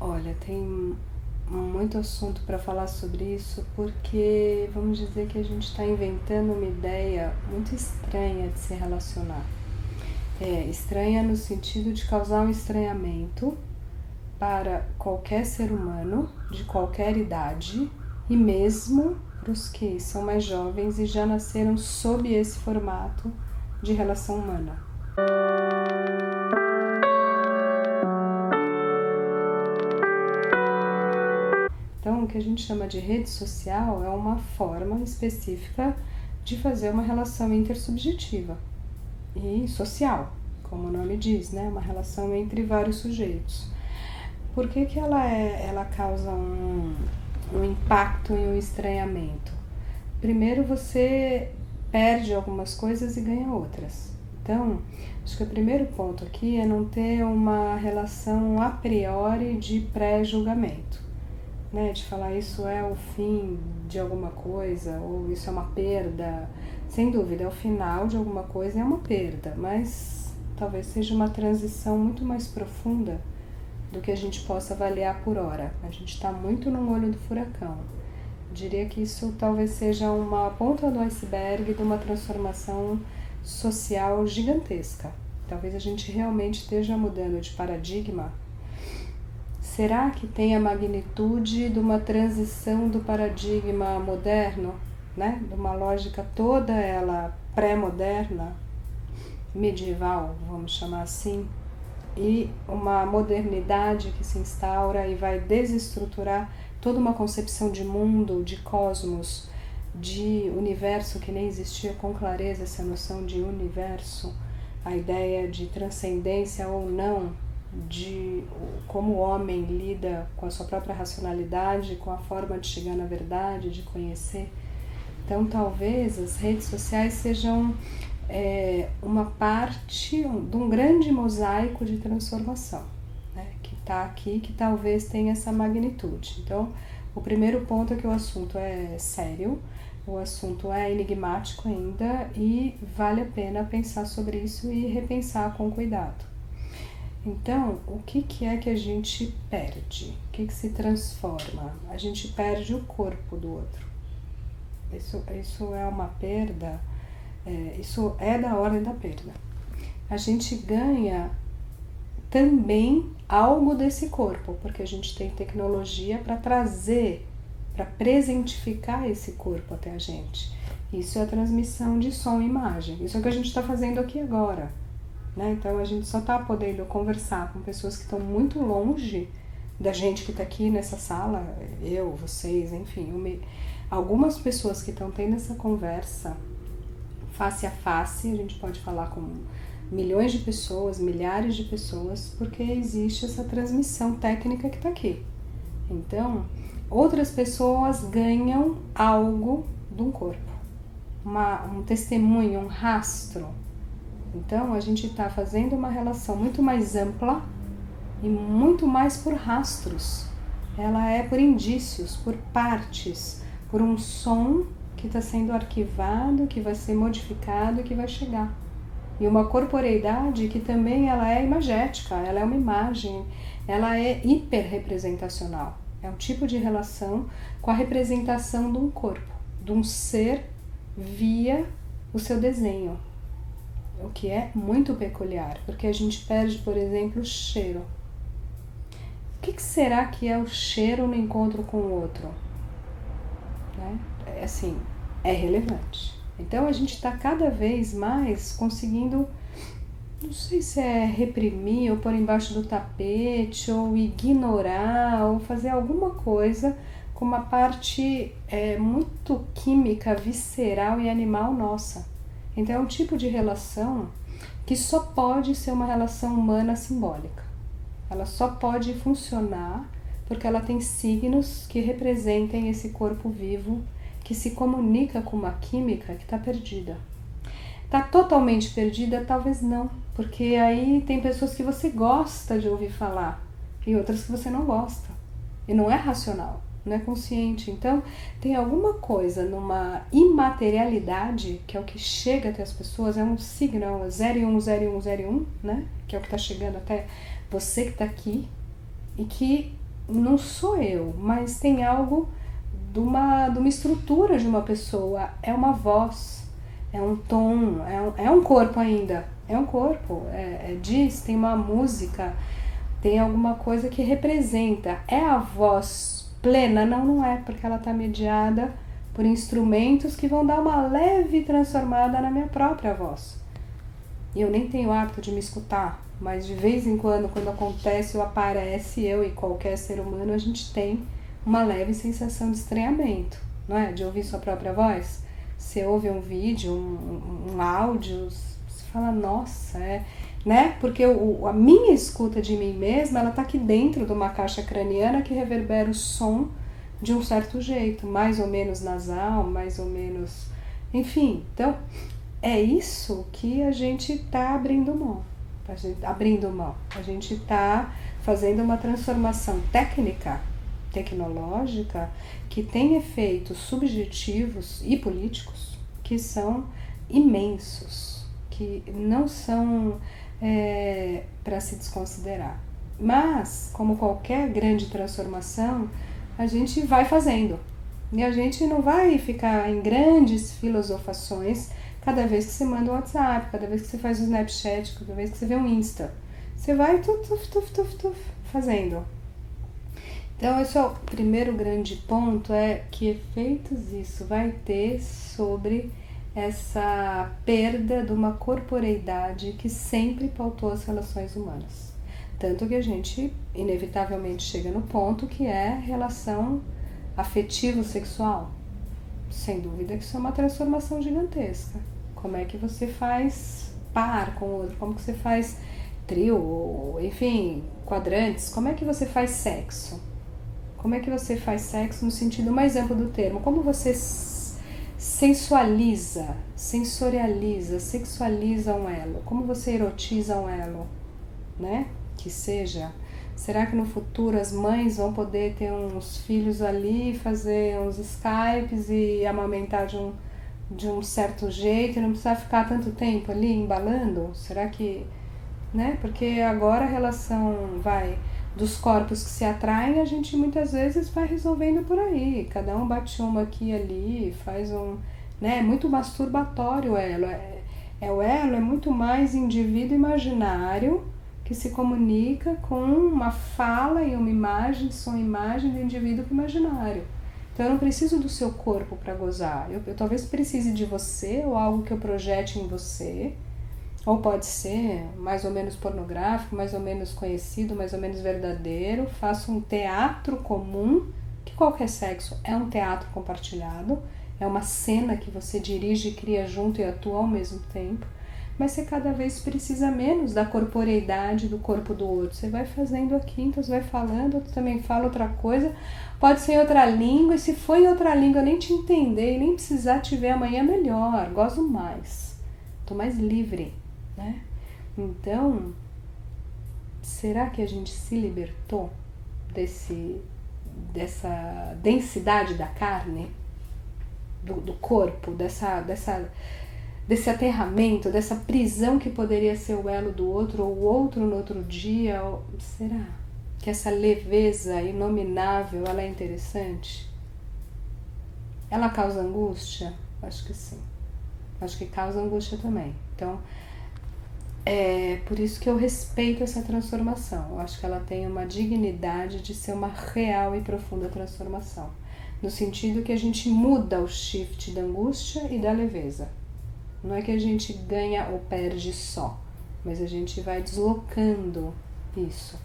Olha, tem muito assunto para falar sobre isso, porque vamos dizer que a gente está inventando uma ideia muito estranha de se relacionar. Estranha no sentido de causar um estranhamento para qualquer ser humano, de qualquer idade, e mesmo para os que são mais jovens e já nasceram sob esse formato de relação humana. Então, o que a gente chama de rede social é uma forma específica de fazer uma relação intersubjetiva e social, como o nome diz, né? Uma relação entre vários sujeitos. Por que ela causa um impacto e um estranhamento? Primeiro, você perde algumas coisas e ganha outras. Então, acho que o primeiro ponto aqui é não ter uma relação a priori de pré-julgamento. Né, de falar isso é o fim de alguma coisa, ou isso é uma perda. Sem dúvida, é o final de alguma coisa, é uma perda, mas talvez seja uma transição muito mais profunda do que a gente possa avaliar por hora. A gente está muito no olho do furacão. Diria que isso talvez seja uma ponta do iceberg de uma transformação social gigantesca. Talvez a gente realmente esteja mudando de paradigma. Será que tem a magnitude de uma transição do paradigma moderno, né? De uma lógica toda ela pré-moderna, medieval, vamos chamar assim, e uma modernidade que se instaura e vai desestruturar toda uma concepção de mundo, de cosmos, de universo que nem existia com clareza, essa noção de universo, a ideia de transcendência ou não, de como o homem lida com a sua própria racionalidade, com a forma de chegar na verdade, de conhecer. Então, talvez as redes sociais sejam uma parte de um grande mosaico de transformação, né, que está aqui, que talvez tenha essa magnitude. Então, o primeiro ponto é que o assunto é sério, o assunto é enigmático ainda e vale a pena pensar sobre isso e repensar com cuidado. Então, o que é que a gente perde? O que se transforma? A gente perde o corpo do outro. Isso é uma perda, isso é da ordem da perda. A gente ganha também algo desse corpo, porque a gente tem tecnologia para trazer, para presentificar esse corpo até a gente. Isso é a transmissão de som e imagem. Isso é o que a gente está fazendo aqui agora. Né? Então a gente só está podendo conversar com pessoas que estão muito longe da gente que está aqui nessa sala, eu, vocês, enfim, algumas pessoas que estão tendo essa conversa face a face, a gente pode falar com milhões de pessoas, milhares de pessoas, porque existe essa transmissão técnica que está aqui. Então, outras pessoas ganham algo de um corpo, um testemunho, um rastro. Então, a gente está fazendo uma relação muito mais ampla e muito mais por rastros. Ela é por indícios, por partes, por um som que está sendo arquivado, que vai ser modificado e que vai chegar. E uma corporeidade que também ela é imagética, ela é uma imagem, ela é hiperrepresentacional. É um tipo de relação com a representação de um corpo, de um ser via o seu desenho. O que é muito peculiar, porque a gente perde, por exemplo, o cheiro. O que será que é o cheiro no encontro com o outro? Né? Assim, é relevante. Então a gente está cada vez mais conseguindo, não sei se é reprimir ou pôr embaixo do tapete ou ignorar ou fazer alguma coisa com uma parte muito química, visceral e animal nossa. Então é um tipo de relação que só pode ser uma relação humana simbólica. Ela só pode funcionar porque ela tem signos que representem esse corpo vivo que se comunica com uma química que está perdida. Está totalmente perdida? Talvez não, porque aí tem pessoas que você gosta de ouvir falar e outras que você não gosta. E não é racional, não é consciente. Então, tem alguma coisa numa imaterialidade, que é o que chega até as pessoas, é um signo, é um 010101, né? Que é o que está chegando até você que está aqui, e que não sou eu, mas tem algo de uma estrutura de uma pessoa, é uma voz, é um tom, é um corpo ainda, é um corpo, diz, tem uma música, tem alguma coisa que representa, é a voz plena? Não, não é, porque ela está mediada por instrumentos que vão dar uma leve transformada na minha própria voz. E eu nem tenho hábito de me escutar, mas de vez em quando acontece ou aparece, eu e qualquer ser humano, a gente tem uma leve sensação de estranhamento, não é? De ouvir sua própria voz. Você ouve um vídeo, um áudio, você fala, nossa, né? Porque a minha escuta de mim mesma, ela tá aqui dentro de uma caixa craniana que reverbera o som de um certo jeito, mais ou menos nasal, mais ou menos... Enfim, então, é isso que a gente tá abrindo mão. A gente tá fazendo uma transformação tecnológica, que tem efeitos subjetivos e políticos que são imensos, que não são para se desconsiderar. Mas, como qualquer grande transformação, a gente vai fazendo. E a gente não vai ficar em grandes filosofações cada vez que você manda um WhatsApp, cada vez que você faz um Snapchat, cada vez que você vê um Insta. Você vai fazendo. Então, esse é o primeiro grande ponto, que efeitos isso vai ter sobre essa perda de uma corporeidade que sempre pautou as relações humanas. Tanto que a gente, inevitavelmente, chega no ponto que é relação afetivo-sexual. Sem dúvida que isso é uma transformação gigantesca. Como é que você faz par com o outro? Como que você faz trio, enfim, quadrantes? Como é que você faz sexo? Como é que você faz sexo no sentido mais amplo do termo? Como você sensualiza, sensorializa, sexualiza um elo? Como você erotiza um elo, né? Que seja... Será que no futuro as mães vão poder ter uns filhos ali, fazer uns Skypes e amamentar de um certo jeito e não precisar ficar tanto tempo ali embalando? Será que... né? Porque agora a relação dos corpos que se atraem, a gente muitas vezes vai resolvendo por aí. Cada um bate uma aqui e ali, faz né? É muito masturbatório o elo. O elo é muito mais indivíduo imaginário que se comunica com uma fala e uma imagem, som e imagem do indivíduo imaginário. Então eu não preciso do seu corpo para gozar. Eu talvez precise de você ou algo que eu projete em você. Ou pode ser mais ou menos pornográfico, mais ou menos conhecido, mais ou menos verdadeiro. Faço um teatro comum, que qualquer sexo é um teatro compartilhado. É uma cena que você dirige, cria junto e atua ao mesmo tempo. Mas você cada vez precisa menos da corporeidade do corpo do outro. Você vai fazendo aqui, então você vai falando, outro também fala outra coisa. Pode ser em outra língua, e se for em outra língua eu nem te entender e nem precisar te ver amanhã, melhor, gozo mais. Tô mais livre, né? Então, será que a gente se libertou dessa densidade da carne, do corpo, desse aterramento, dessa prisão que poderia ser o elo do outro ou o outro no outro dia? Será que essa leveza inominável, ela é interessante? Ela causa angústia? Acho que sim. Acho que causa angústia também. Então, é por isso que eu respeito essa transformação. Eu acho que ela tem uma dignidade de ser uma real e profunda transformação. No sentido que a gente muda o shift da angústia e da leveza. Não é que a gente ganha ou perde só, mas a gente vai deslocando isso.